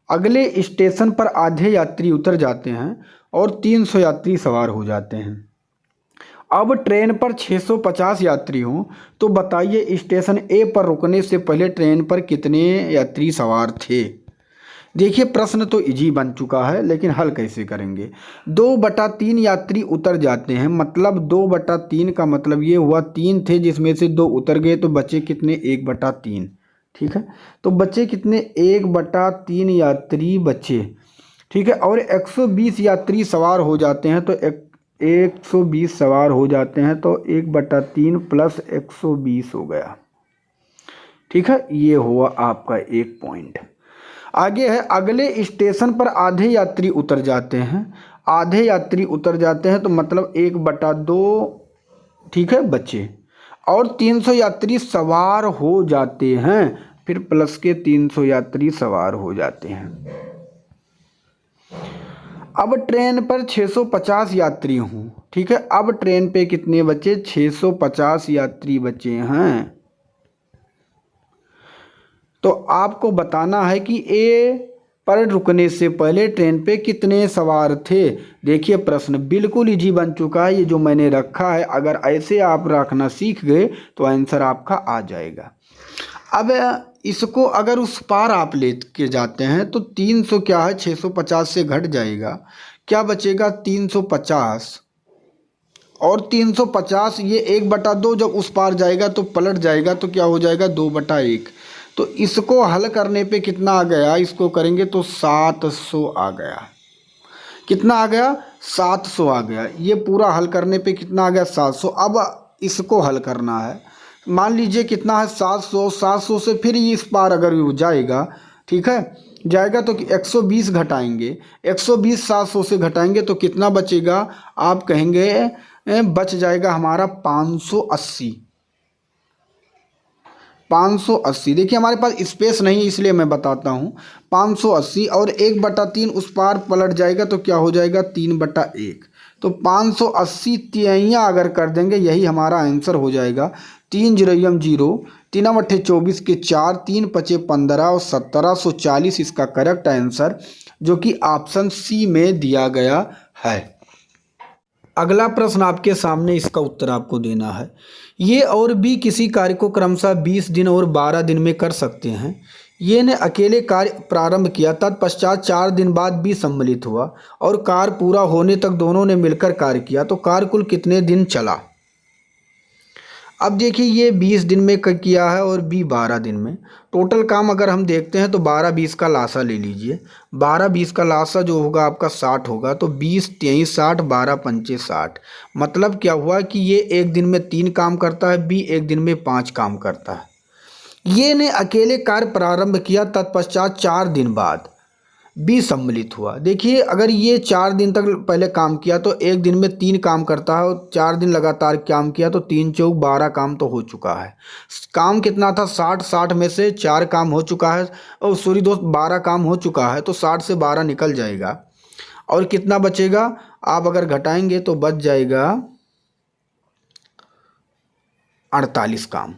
S1: अगले स्टेशन पर आधे यात्री उतर जाते हैं और 300 यात्री सवार हो जाते हैं। अब ट्रेन पर 650 यात्री हों, तो बताइए स्टेशन ए पर रुकने से पहले ट्रेन पर कितने यात्री सवार थे। देखिए प्रश्न तो इजी बन चुका है, लेकिन हल कैसे करेंगे। 2/3 यात्री उतर जाते हैं, मतलब 2/3 का मतलब ये हुआ 3 थे जिसमें से 2 उतर गए, तो बचे कितने, 1/3। ठीक है, तो बचे कितने, 1/3 यात्री बचे। ठीक है, और 120 यात्री सवार हो जाते हैं, तो 120 सवार हो जाते हैं, तो 1/3 प्लस 120 हो गया। ठीक है, ये हुआ आपका एक पॉइंट। आगे है, अगले स्टेशन पर आधे यात्री उतर जाते हैं। आधे यात्री उतर जाते हैं तो मतलब 1/2, ठीक है, बचे, और 300 यात्री सवार हो जाते हैं, फिर प्लस के 300 यात्री सवार हो जाते हैं। अब ट्रेन पर 650 यात्री हों, ठीक है, अब ट्रेन पे कितने बचे, 650 यात्री बचे हैं। तो आपको बताना है कि ए पर रुकने से पहले ट्रेन पे कितने सवार थे। देखिए प्रश्न बिल्कुल इजी बन चुका है, ये जो मैंने रखा है, अगर ऐसे आप रखना सीख गए तो आंसर आपका आ जाएगा। अब इसको अगर उस पार आप ले के जाते हैं तो 300 क्या है, 650 से घट जाएगा, क्या बचेगा, 350, और 350 ये 1/2 जब उस पार जाएगा तो पलट जाएगा, तो क्या हो जाएगा, 2/1। तो इसको हल करने पे कितना आ गया, इसको करेंगे तो 700 आ गया। कितना आ गया, 700 आ गया। ये पूरा हल करने पे कितना आ गया, 700। अब इसको हल करना है, मान लीजिए कितना है, 700। 700 से फिर इस पार अगर वो जाएगा, ठीक है, जाएगा तो 120 घटाएंगे, 120 700 से घटाएंगे तो कितना बचेगा, आप कहेंगे बच जाएगा हमारा 580। 580, देखिए हमारे पास स्पेस नहीं है इसलिए मैं बताता हूँ, 580, और 1/3 उस पार पलट जाएगा तो क्या हो जाएगा, 3/1। तो 580 तिहाइयाँ अगर कर देंगे, यही हमारा आंसर हो जाएगा। 3 0 0, 3 8 24 के 4, 3 5 15 और 1740 इसका करेक्ट आंसर, जो कि ऑप्शन सी में दिया गया है। अगला प्रश्न आपके सामने, इसका उत्तर आपको देना है। ये और भी किसी कार्य को क्रमशः 20 दिन और 12 दिन में कर सकते हैं। ये ने अकेले कार्य प्रारंभ किया, तत्पश्चात 4 दिन बाद भी सम्मिलित हुआ और कार्य पूरा होने तक दोनों ने मिलकर कार्य किया, तो कार्य कुल कितने दिन चला। अब देखिए ये 20 दिन में किया है और बी 12 दिन में। टोटल काम अगर हम देखते हैं तो 12-20 का लासा ले लीजिए। 12-20 का लासा जो होगा आपका 60 होगा, तो 20-23 60, 12-5 60। मतलब क्या हुआ कि ये एक दिन में 3 काम करता है, बी एक दिन में 5 काम करता है। ये ने अकेले कार्य प्रारंभ किया, तत्पश्चात 4 दिन बाद बी सम्मिलित हुआ। देखिए अगर ये 4 दिन तक पहले काम किया तो एक दिन में 3 काम करता है, और 4 दिन लगातार काम किया तो 3 चौक 12 काम तो हो चुका है। काम कितना था 60 में से 4 काम हो चुका है, और सॉरी दोस्त 12 काम हो चुका है, तो 60 से 12 निकल जाएगा और कितना बचेगा, आप अगर घटाएंगे तो बच जाएगा 48 काम।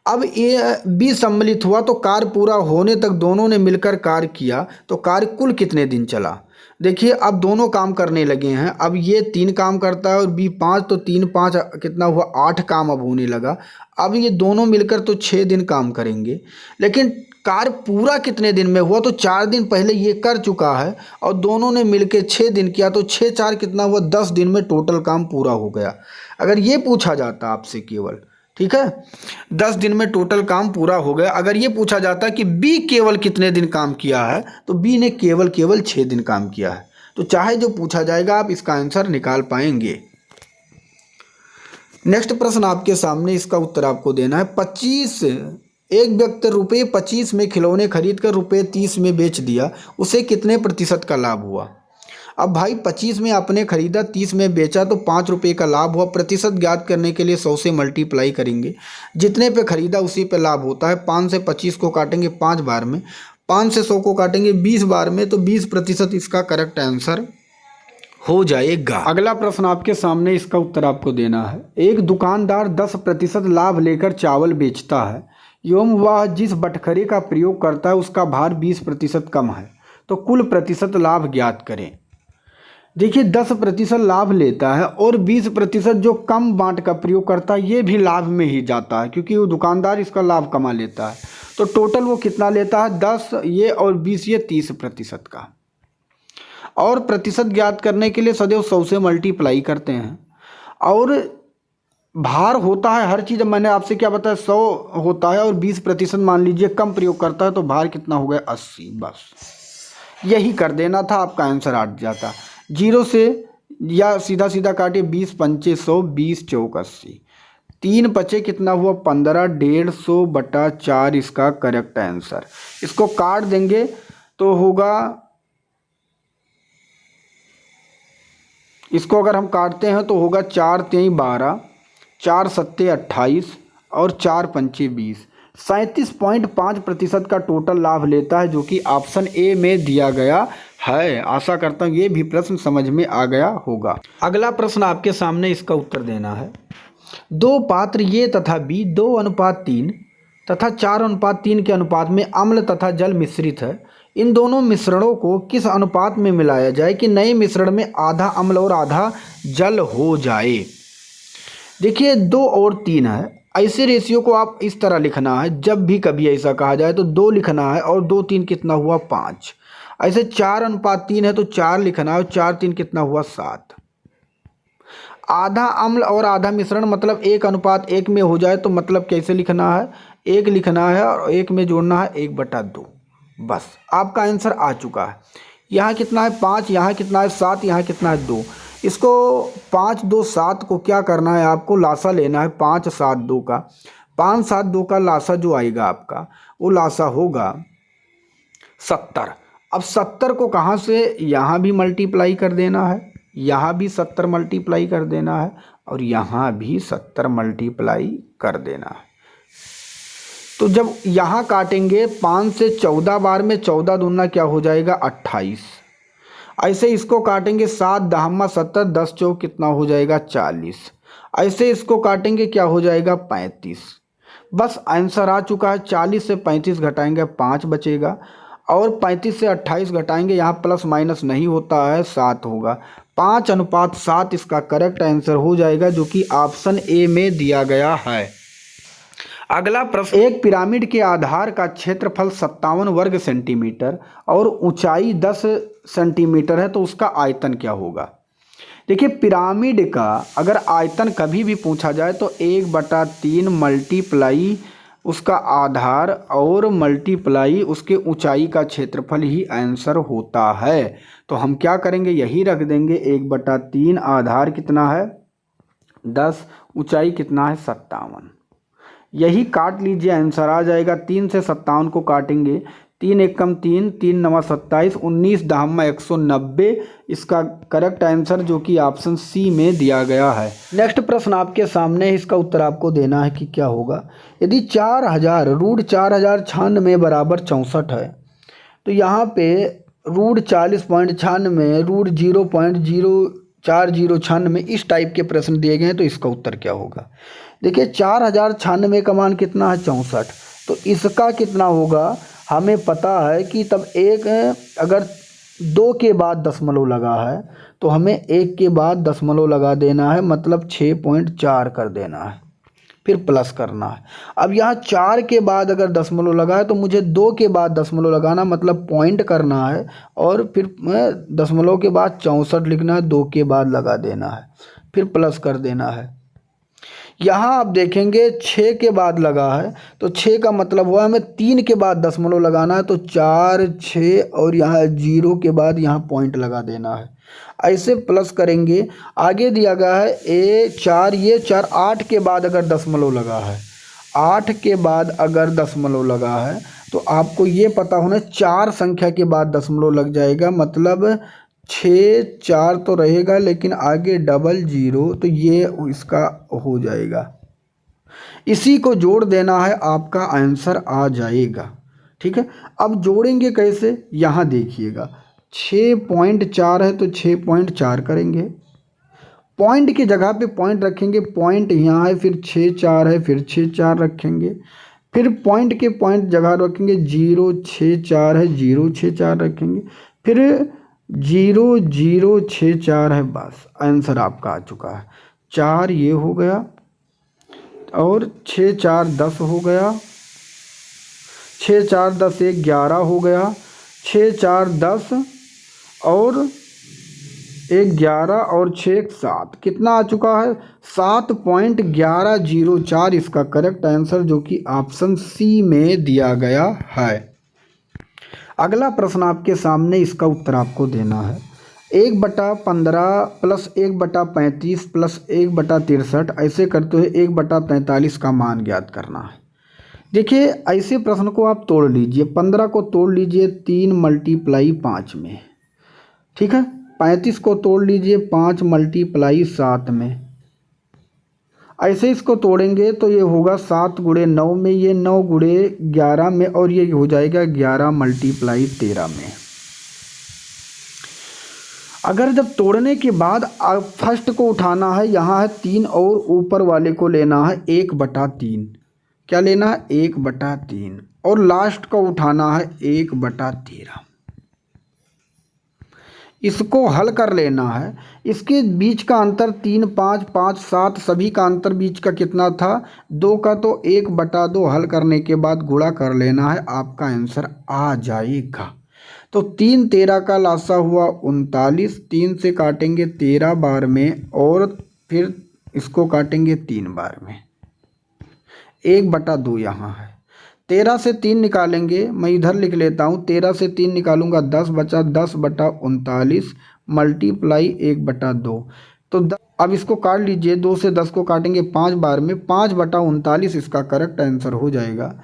S1: अब ये बी सम्मिलित हुआ तो कार्य पूरा होने तक दोनों ने मिलकर कार्य किया, तो कार्य कुल कितने दिन चला। देखिए अब दोनों काम करने लगे हैं, अब ये 3 काम करता है और बी 5, तो 3 5 कितना हुआ 8 काम अब होने लगा। अब ये दोनों मिलकर तो 6 दिन काम करेंगे, लेकिन कार्य पूरा कितने दिन में हुआ, तो 4 दिन पहले ये कर चुका है और दोनों ने मिलकर 6 दिन किया, तो 6 4 कितना हुआ 10 दिन में टोटल काम पूरा हो गया। अगर ये पूछा जाता आपसे केवल, ठीक है, 10 दिन में टोटल काम पूरा हो गया। अगर ये पूछा जाता कि बी केवल कितने दिन काम किया है, तो बी ने केवल 6 दिन काम किया है। तो चाहे जो पूछा जाएगा आप इसका आंसर निकाल पाएंगे। नेक्स्ट प्रश्न आपके सामने, इसका उत्तर आपको देना है। 25 एक व्यक्ति रुपये 25 में खिलौने खरीद कर रुपये 30 में बेच दिया, उसे कितने प्रतिशत का लाभ हुआ। अब भाई 25 में आपने खरीदा, 30 में बेचा, तो 5 रुपये का लाभ हुआ। प्रतिशत ज्ञात करने के लिए 100 से मल्टीप्लाई करेंगे, जितने पे खरीदा उसी पे लाभ होता है। 5 से 25 को काटेंगे 5 बार में, 5 से 100 को काटेंगे 20 बार में, तो 20% इसका करेक्ट आंसर हो जाएगा। अगला प्रश्न आपके सामने, इसका उत्तर आपको देना है। एक दुकानदार 10% लाभ लेकर चावल बेचता है एवं वह जिस बटखरे का प्रयोग करता है उसका भार 20% कम है, तो कुल प्रतिशत लाभ ज्ञात करें। देखिए 10% लाभ लेता है और 20% जो कम बांट का प्रयोग करता है, ये भी लाभ में ही जाता है, क्योंकि वो दुकानदार इसका लाभ कमा लेता है। तो टोटल वो कितना लेता है, 10 ये और 20 ये 30% का। और प्रतिशत ज्ञात करने के लिए सदैव 100 से मल्टीप्लाई करते हैं। और भार होता है हर चीज़, मैंने आपसे क्या बताया 100 होता है, और 20% मान लीजिए कम प्रयोग करता है, तो भार कितना हो गया 80। बस यही कर देना था, आपका आंसर आ जाता। 0 से या सीधा सीधा काटिए, 20 पंचे 100, 20 चौक 80, 3 पचे कितना हुआ 15, 150 बटा 4 इसका करेक्ट आंसर। इसको काट देंगे तो होगा, इसको अगर हम काटते हैं तो होगा 4 3 12, 4 7 28 और 4 पंचे 20। 37.5% का टोटल लाभ लेता है, जो कि ऑप्शन ए में दिया गया है। आशा करता हूँ ये भी प्रश्न समझ में आ गया होगा। अगला प्रश्न आपके सामने, इसका उत्तर देना है। 2 पात्र ए तथा बी 2:3 तथा 4:3 के अनुपात में अम्ल तथा जल मिश्रित है। इन दोनों मिश्रणों को किस अनुपात में मिलाया जाए कि नए मिश्रण में आधा अम्ल और आधा जल हो जाए। देखिए 2 और 3 है, ऐसे रेशियो को आप इस तरह लिखना है, जब भी कभी ऐसा कहा जाए तो 2 लिखना है और 2 3 कितना हुआ 5। ऐसे 4:3 है तो 4 लिखना है और 4 3 कितना हुआ 7। आधा अम्ल और आधा मिश्रण मतलब 1:1 में हो जाए तो मतलब कैसे लिखना है, 1 लिखना है और 1 में जोड़ना है 1/2। बस आपका आंसर आ चुका है। यहाँ कितना है 5, यहाँ कितना है 7, यहाँ कितना है 2। इसको 5 2 7 को क्या करना है, आपको लासा लेना है 5 7 2 का। 5 7 2 का लासा जो आएगा आपका, वो लासा होगा 70। अब 70 को कहाँ से, यहाँ भी मल्टीप्लाई कर देना है, यहाँ भी 70 मल्टीप्लाई कर देना है और यहाँ भी 70 मल्टीप्लाई कर देना है। तो जब यहाँ काटेंगे 5 से 14 बार में, 14 दूना क्या हो जाएगा 28। ऐसे इसको काटेंगे 7 10 70, 10 चौक कितना हो जाएगा 40। ऐसे इसको काटेंगे क्या हो जाएगा 35। बस आंसर आ चुका है। 40 से 35 घटाएंगे 5 बचेगा, और 35 से 28 घटाएंगे, यहाँ प्लस माइनस नहीं होता है 7 होगा। 5:7 इसका करेक्ट आंसर हो जाएगा, जो कि ऑप्शन ए में दिया गया है। अगला प्रश्न, एक पिरामिड के आधार का क्षेत्रफल 57 वर्ग सेंटीमीटर और ऊंचाई 10 सेंटीमीटर है, तो उसका आयतन क्या होगा। देखिए पिरामिड का अगर आयतन कभी भी पूछा जाए तो 1/3 मल्टीप्लाई उसका आधार और मल्टीप्लाई उसके ऊंचाई का क्षेत्रफल ही आंसर होता है। तो हम क्या करेंगे, यही रख देंगे। 1/3 आधार कितना है 10, ऊंचाई कितना है 57, यही काट लीजिए आंसर आ जाएगा। 3 से 57 को काटेंगे, 3 एकम 3, 3 नवा 27, 19 दहम्मा 190 इसका करेक्ट आंसर जो कि ऑप्शन सी में दिया गया है। नेक्स्ट प्रश्न आपके सामने है, इसका उत्तर आपको देना है कि क्या होगा। यदि 4000 रूट 4096 बराबर 64 है तो यहाँ पे रूट 40.96 रूट 0.0496 इस टाइप के प्रश्न दिए गए हैं, तो इसका उत्तर क्या होगा। देखिए 4096 का मान कितना है 64, तो इसका कितना होगा हमें पता है कि तब एक अगर 2 के बाद दशमलव लगा है तो हमें 1 के बाद दशमलव लगा देना है, मतलब 6.4 कर देना है, फिर प्लस करना है। अब यहाँ 4 के बाद अगर दशमलव लगा है तो मुझे 2 के बाद दशमलव लगाना, मतलब पॉइंट करना है, और फिर दशमलव के बाद 64 लिखना है, 2 के बाद लगा देना है, फिर प्लस कर देना है। यहाँ आप देखेंगे 6 के बाद लगा है तो 6 का मतलब हुआ हमें 3 के बाद दशमलव लगाना है, तो 4 6 और यहाँ 0 के बाद यहाँ पॉइंट लगा देना है। ऐसे प्लस करेंगे, आगे दिया गया है ये 4 8 के बाद अगर दशमलव लगा है, 8 के बाद अगर दशमलव लगा है तो आपको ये पता होना 4 संख्या के बाद दशमलव लग जाएगा, मतलब 6 4 तो रहेगा लेकिन आगे 00, तो ये इसका हो जाएगा। इसी को जोड़ देना है, आपका आंसर आ जाएगा। ठीक है, अब जोड़ेंगे कैसे, यहाँ देखिएगा 6.4 है तो 6.4 करेंगे, पॉइंट की जगह पे पॉइंट रखेंगे, पॉइंट यहाँ है, फिर 6 4 है, फिर 6 4 रखेंगे, फिर पॉइंट के पॉइंट जगह रखेंगे, 0 6 4 है, 0 6 4 रखेंगे, फिर 0 0 6 4 है, बस आंसर आपका आ चुका है। 4 ये हो गया और 6 4 10 हो गया, 6 4 10 1 11 हो गया, 6 4 10 और 11 और 6 7, कितना आ चुका है 7.1104 इसका करेक्ट आंसर जो कि ऑप्शन सी में दिया गया है। अगला प्रश्न आपके सामने, इसका उत्तर आपको देना है। 1/15 प्लस 1/35 प्लस 1/63 ऐसे करते हुए 1/43 का मान ज्ञात करना है। देखिए ऐसे प्रश्न को आप तोड़ लीजिए, 15 को तोड़ लीजिए 3 × 5 में, ठीक है, 35 को तोड़ लीजिए 5 × 7 में, ऐसे इसको तोड़ेंगे तो ये होगा 7 × 9 में, ये 9 × 11 में, और ये हो जाएगा 11 × 13 में। अगर जब तोड़ने के बाद फर्स्ट को उठाना है, यहाँ है 3 और ऊपर वाले को लेना है 1/3, क्या लेना है 1/3, और लास्ट को उठाना है 1/13। इसको हल कर लेना है, इसके बीच का अंतर 3 5 5 7 सभी का अंतर बीच का कितना था 2 का, तो 1/2 हल करने के बाद गुणा कर लेना है, आपका आंसर आ जाएगा। तो 3 13 का लासा हुआ 39, 3 से काटेंगे 13 बार में और फिर इसको काटेंगे 3 बार में, 1/2 यहाँ है। 13 से 3 निकालेंगे, मैं इधर लिख लेता हूँ, 13 से 3 निकालूंगा 10 बचा, 10/39 मल्टीप्लाई 1/2, तो अब इसको काट लीजिए, 2 से 10 को काटेंगे 5 बार में, 5/39 इसका करेक्ट आंसर हो जाएगा,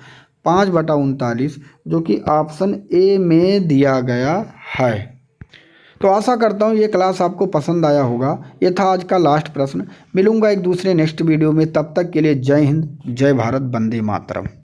S1: 5/39 जो कि ऑप्शन ए में दिया गया है। तो आशा करता हूँ ये क्लास आपको पसंद आया होगा। ये था आज का लास्ट प्रश्न। मिलूंगा एक दूसरे नेक्स्ट वीडियो में, तब तक के लिए जय हिंद, जय भारत, वंदे मातरम।